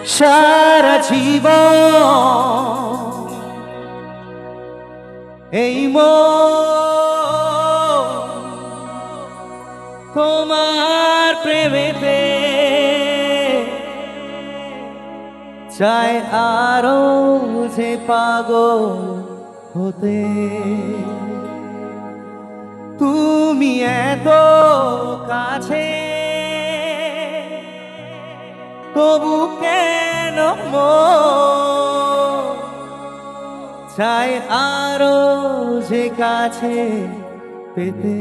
সারা জীবন এই তোমার প্রেমেতে চাই আরো যে পাগল হতে। তুমি এত কাছে তবু কেন চাই আরো যে কাছে পেতে।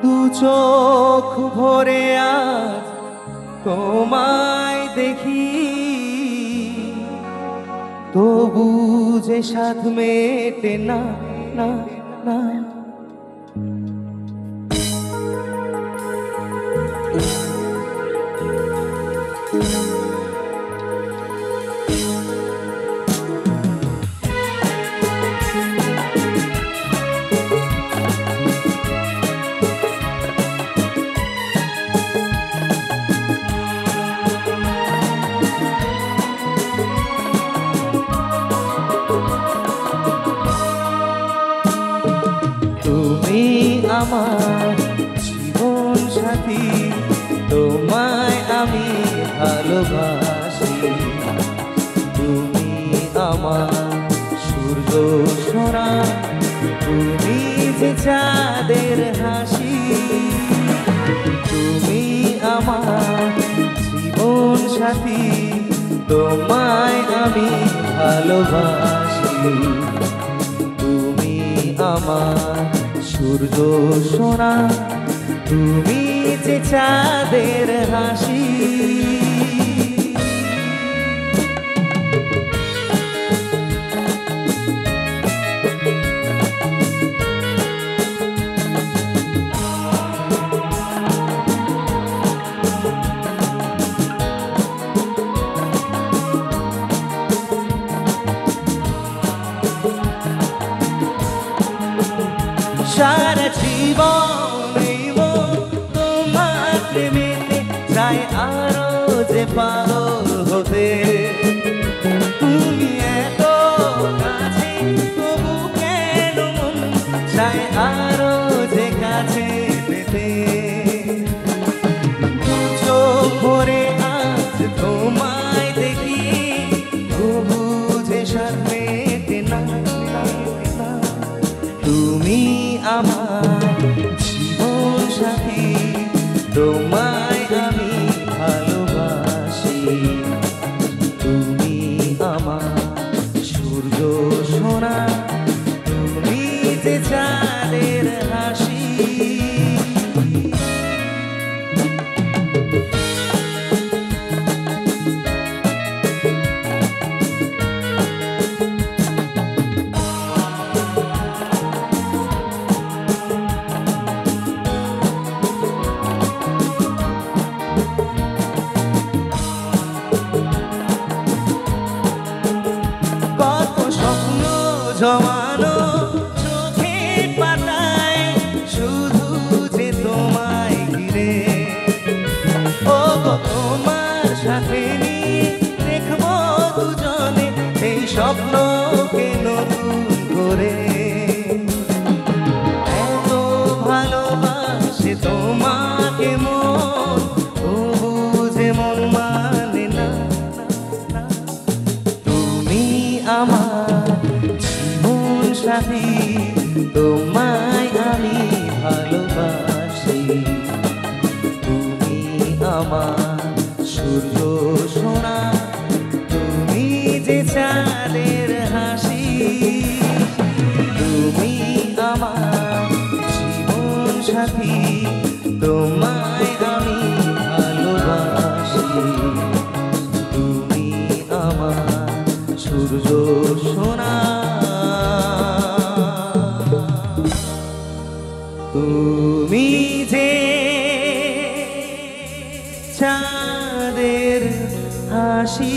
দু চোখ ভরে আজ তোমায় দেখি, তবু যে সাথ মেটে না না না। তুমি আমার জীবন সাথী, তোমায় আমি ভালোবাসি। তুমি আমার সূর্য সোনা, তুমি যে চাঁদের হাসি। তুমি আমার জীবন সাথী, তোমায় আমি ভালোবাসি। তুমি আমার সূর্য সোনা, তুমি যে চাঁদের হাসি। সারা জীবন তোমার প্রেমেতে চাই আরো যে পাগল হতে। তুমি এত কাছে তবু কেন চাই আরো যে কাছে পেতে। চোখ ভরে আজ তোমায় দেখি, তবু যে সাথ মেটে না। তুমি আমার জীবন সাথী, তোমায় আমি ভালোবাসি। তুমি আমার সূর্য সোনা, তুমি যে চাঁদের হাসি। জমানো চোখের পাতায় শুধু যে তোমায় ঘিরে। ও তোমার সাথে নিয়ে দেখবো দুজনে এই স্বপ্নকে নতুন করে। এত ভালোবাসে তোমাকে মন, তবু যে মন মানে না। তুমি আমার সাথী, তোমায় আমি ভালোবাসি। তুমি আমার সূর্য সোনা, তুমি যে চাঁদের হাসি। তুমি আমার জীবন সাথী, তোমায় আমি ভালোবাসি। তুমি আমার সূর্য সোনা, তুমি যে চাঁদের হাসি।